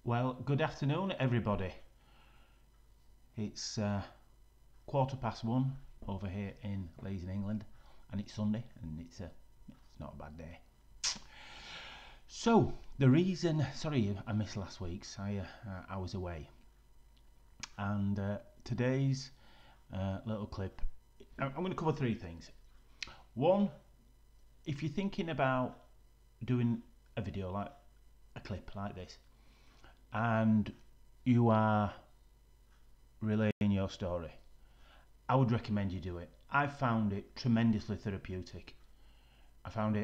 Well, good afternoon, everybody. It's 1:15 over here in Leeds, in England, and it's Sunday, and it's not a bad day. So the reason, sorry, I missed last week's. I was away, and today's little clip. I'm going to cover three things. One, if you're thinking about doing a video like a clip like this, and you are relaying your story, I would recommend you do it. I found it tremendously therapeutic. I found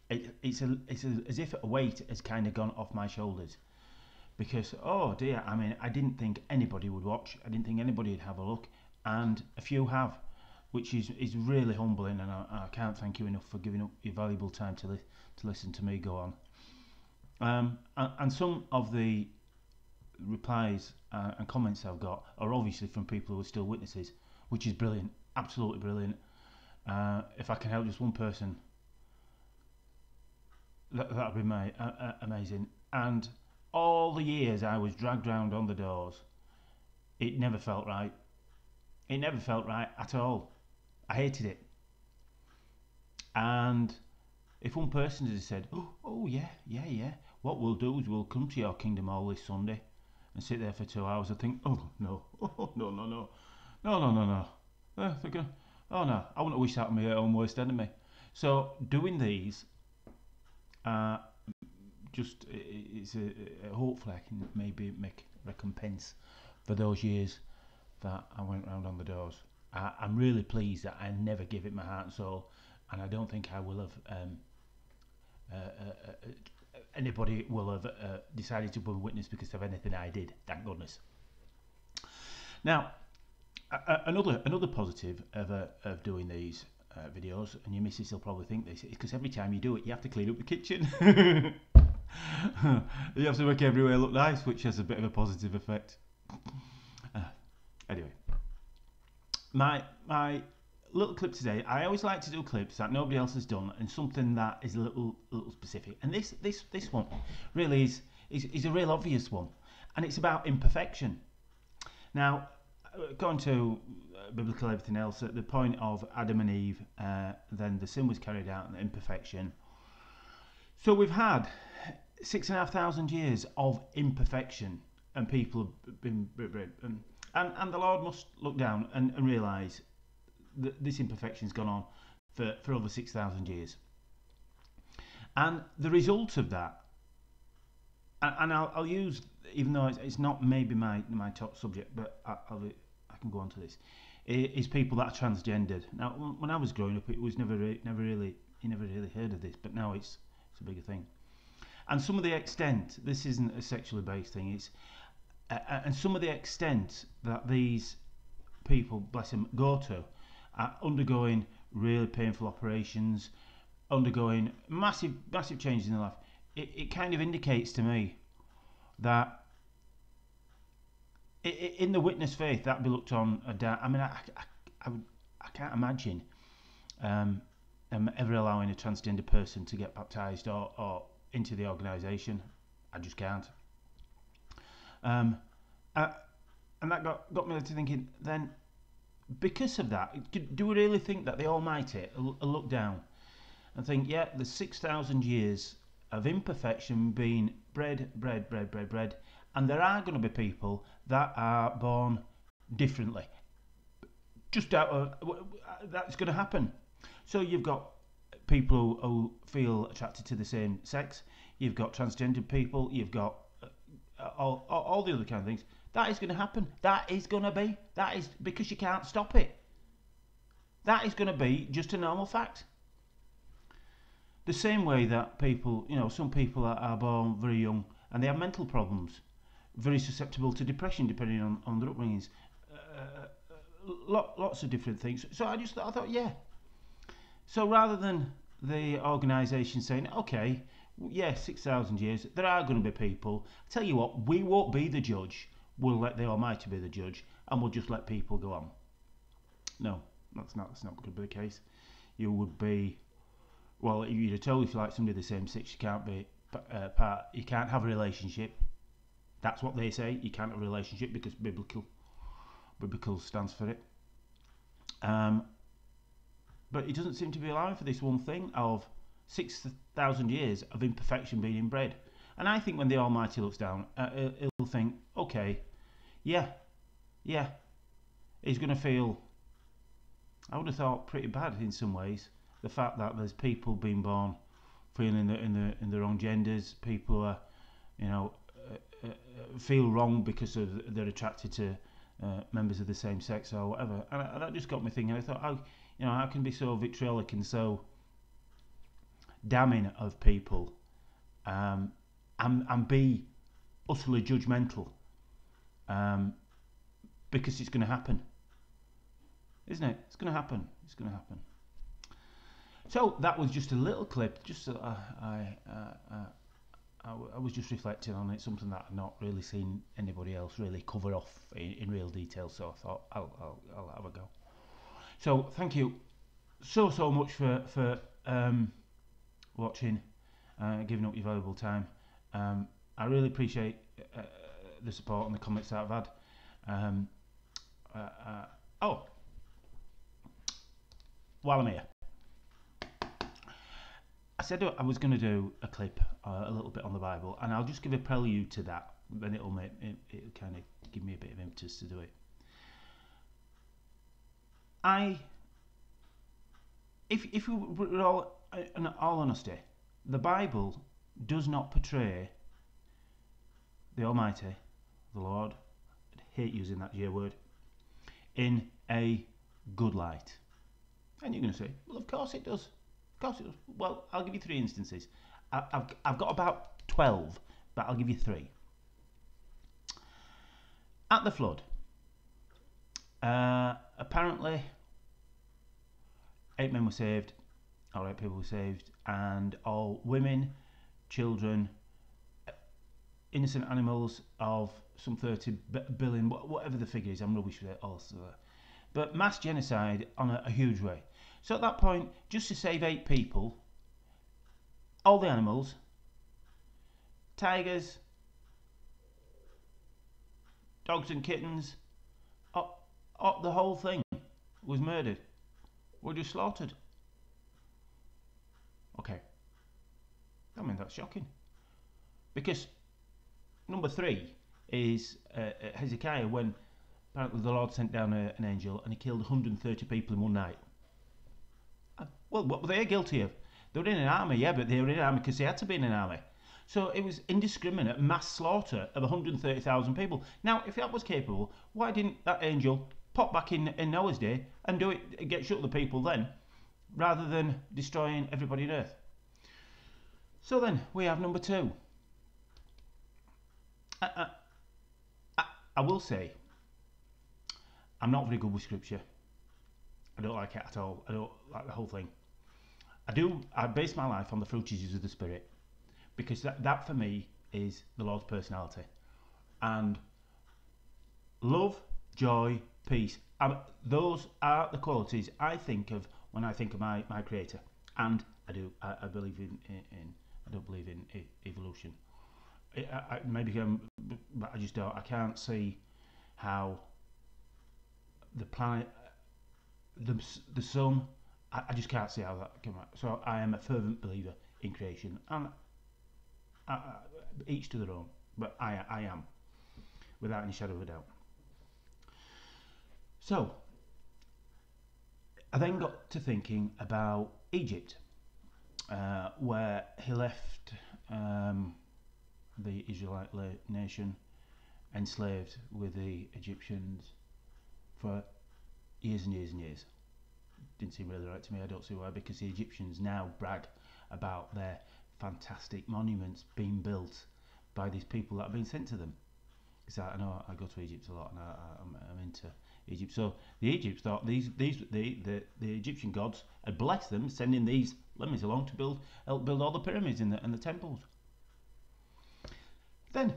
it's as if a weight has kind of gone off my shoulders, because oh dear, I mean, I didn't think anybody would watch. I didn't think anybody would have a look, and a few have, which is really humbling, and I can't thank you enough for giving up your valuable time to listen to me go on. And some of the replies and comments I've got are obviously from people who are still witnesses, which is brilliant, absolutely brilliant. If I can help just one person, that'd be amazing. And all the years I was dragged round on the doors, it never felt right. It never felt right at all. I hated it. And if one person had said, oh yeah, what we'll do is we'll come to your Kingdom Hall this Sunday and sit there for 2 hours, I think, oh no, no. Oh no, I wouldn't wish that on my own worst enemy. So doing these, it's hopefully I can maybe make recompense for those years that I went round on the doors. I'm really pleased that I never gave it my heart and soul, and I don't think I will have. Anybody will have decided to be a witness because of anything I did. Thank goodness. Now, another positive of doing these videos, and your missus will probably think this, is because every time you do it, you have to clean up the kitchen. You have to make everywhere look nice, which has a bit of a positive effect. Anyway, my little clip today. I always like to do clips that nobody else has done, and something that is a little specific. And this one really is a real obvious one, and it's about imperfection. Now, going to biblical everything else, at the point of Adam and Eve, then the sin was carried out, and imperfection. So we've had 6,500 years of imperfection, and people have been and the Lord must look down and realise that this imperfection's gone on for over 6,000 years. And the result of that, and I'll use, even though it's not maybe my top subject, but I can go on to this, is people that are transgendered. Now, when I was growing up, it was never really heard of this, but now it's a bigger thing. And some of the extent, this isn't a sexually based thing, it's and some of the extent that these people, bless them, go to, undergoing really painful operations, undergoing massive changes in their life, it kind of indicates to me that in the witness faith that be looked on. I mean, I can't imagine ever allowing a transgender person to get baptised or into the organisation. I just can't. And that got me to thinking, then, because of that, do we really think that the Almighty will look down and think, yeah, there's 6,000 years of imperfection being bred, and there are going to be people that are born differently? Just out of that's going to happen. So you've got people who feel attracted to the same sex, you've got transgender people, you've got all the other kind of things. That is going to happen. That is because you can't stop it. That is going to be just a normal fact. The same way that people, some people are born very young and they have mental problems, very susceptible to depression depending on their upbringings, lots of different things. So I thought, yeah. So rather than the organisation saying, okay, yeah, 6,000 years, there are going to be people. I tell you what, we won't be the judge. We'll let the Almighty be the judge, and we'll just let people go on. No, that's not going to be the case. You would be, well, you'd have told if you like somebody of the same sex, you can't be you can't have a relationship. That's what they say. You can't have a relationship because biblical stands for it. But it doesn't seem to be allowing for this one thing of 6,000 years of imperfection being inbred. And I think when the Almighty looks down, he'll think, okay, yeah, he's going to feel, I would have thought, pretty bad in some ways. The fact that there's people being born feeling in the wrong genders, people are, feel wrong because they're attracted to members of the same sex or whatever. And that just got me thinking. I thought, how can be so vitriolic and so damning of people, and be utterly judgmental, because it's going to happen, isn't it? It's going to happen. So that was just a little clip. Just I was just reflecting on it, something that I've not really seen anybody else really cover off in real detail. So I thought I'll have a go. So thank you so much for watching, giving up your valuable time. I really appreciate the support and the comments that I've had. While I'm here, I said I was going to do a clip, a little bit on the Bible, and I'll just give a prelude to that. Then it'll kind of give me a bit of impetus to do it. If we were all, in all honesty, the Bible does not portray the Almighty, the Lord, I hate using that J word, in a good light. And you're going to say, well, of course it does. Of course it does. Well, I'll give you 3 instances. I've got about 12, but I'll give you 3. At the flood, apparently 8 men were saved, or 8 people were saved, and all women, children, innocent animals of some 30 billion, whatever the figure is. I'm rubbish with it also. But mass genocide on a huge way. So at that point, just to save 8 people, all the animals, tigers, dogs and kittens, the whole thing was murdered. Were just slaughtered. Okay. I mean, that's shocking. Because number 3 is Hezekiah, when apparently the Lord sent down an angel and he killed 130 people in one night. Well, what were they guilty of? They were in an army, yeah, but they were in an army because they had to be in an army. So it was indiscriminate mass slaughter of 130,000 people. Now, if that was capable, why didn't that angel pop back in Noah's day and do it, get shut of the people then, rather than destroying everybody on earth? So then we have number 2. I will say, I'm not very good with scripture. I don't like it at all. I don't like the whole thing. I base my life on the fruitages of the Spirit, because that for me is the Lord's personality. And love, joy, peace, those are the qualities I think of when I think of my Creator. And I believe I don't believe in evolution. Maybe but I just don't. I can't see how the planet, the sun, I just can't see how that can work. So I am a fervent believer in creation, and each to their own, but I am, without any shadow of a doubt. So I then got to thinking about Egypt, where he left the Israelite nation enslaved with the Egyptians for years and years and years. Didn't seem really right to me. I don't see why, because the Egyptians now brag about their fantastic monuments being built by these people that have been sent to them. Because I know I go to Egypt a lot, and I'm into Egypt. So the Egypts thought the Egyptian gods had blessed them, sending these lemmings along to help build all the pyramids and the temples. Then,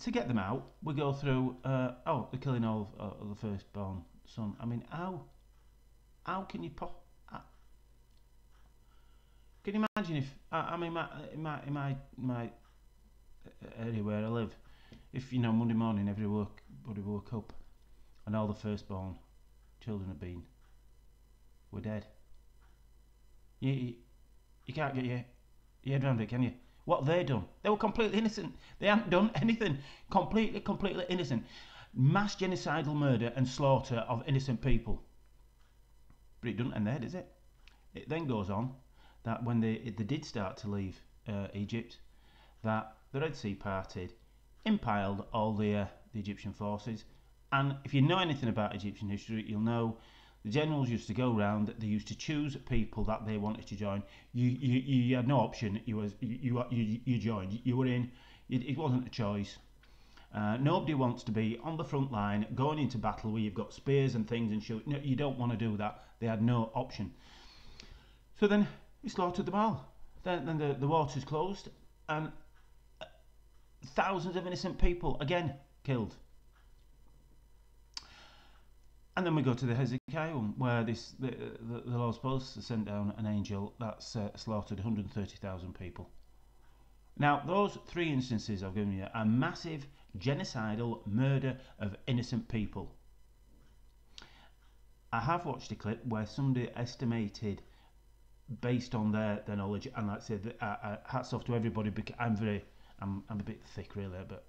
to get them out, we go through, they're killing all of the firstborn son. I mean, how can you can you imagine if, in my area where I live, if Monday morning everybody woke up and all the firstborn children were dead. You can't get your head around it, can you? What have they done? They were completely innocent. They hadn't done anything. Completely innocent. Mass genocidal murder and slaughter of innocent people. But it doesn't end there, does it? It then goes on that when they did start to leave Egypt, that the Red Sea parted, impaled all the Egyptian forces. And if you know anything about Egyptian history, you'll know the generals used to go around. They used to choose people that they wanted to join. You had no option. You joined. You were in. It wasn't a choice. Nobody wants to be on the front line going into battle where you've got spears and things and shoot. No, you don't want to do that. They had no option. So then he slaughtered them all. Then the waters closed and thousands of innocent people again killed. And then we go to the Hezekiah where the Lord's supposed to send down an angel that's slaughtered 130,000 people. Now, those three instances I've given you are massive genocidal murder of innocent people. I have watched a clip where somebody estimated, based on their knowledge, and like I said, hats off to everybody, because I'm a bit thick really, but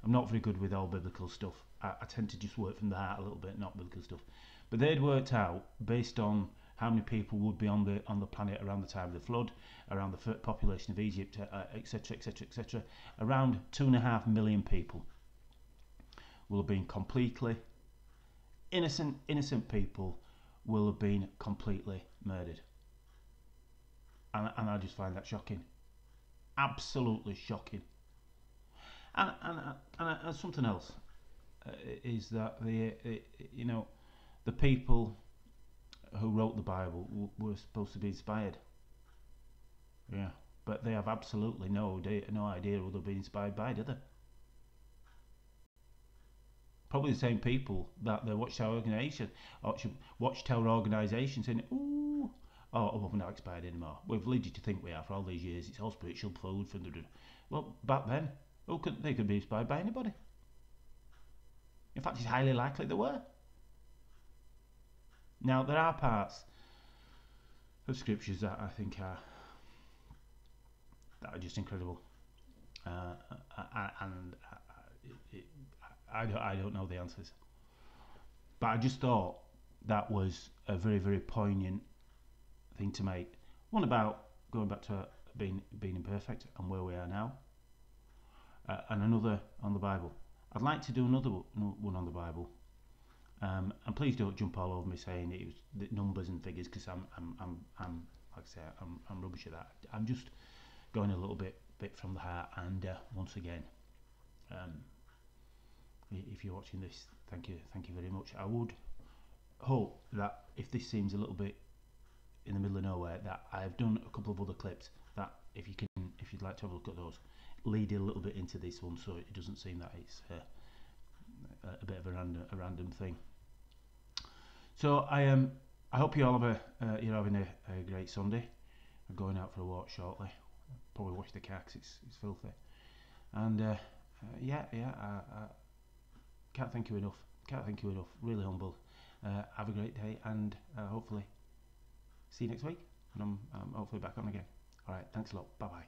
I'm not very good with all biblical stuff. I tend to just work from the heart a little bit, not biblical stuff. But they'd worked out, based on how many people would be on the planet around the time of the flood, around the population of Egypt, etc., etc., etc., around 2.5 million people will have been completely innocent people will have been completely murdered. And I just find that shocking, absolutely shocking. And something else is that the people who wrote the Bible were supposed to be inspired. Yeah, but they have absolutely no idea who they've been inspired by, do they? Probably the same people that the Watchtower organisation saying, "Ooh, we're not expired anymore. We've led you to think we are for all these years. It's all spiritual food from the." Well, back then, they could be inspired by anybody. In fact, it's highly likely they were. Now, there are parts of scriptures that I think are just incredible, and I don't know the answers, but I just thought that was a very, very poignant thing to make. One about going back to being imperfect and where we are now, and another on the Bible. I'd like to do another one on the Bible, and please don't jump all over me saying it was the numbers and figures, because I'm like I say, I'm rubbish at that. I'm just going a little bit from the heart. And once again, if you're watching this, thank you very much. I would hope that if this seems a little bit in the middle of nowhere, that I've done a couple of other clips that if you'd like to have a look at those, lead a little bit into this one, so it doesn't seem that it's a bit of a random thing. So I hope you all have you're having a great Sunday. I'm going out for a walk shortly. Probably wash the car 'cause it's filthy. And I can't thank you enough. Really humbled. Have a great day, and hopefully see you next week. And I'm hopefully back on again. All right, thanks a lot. Bye bye.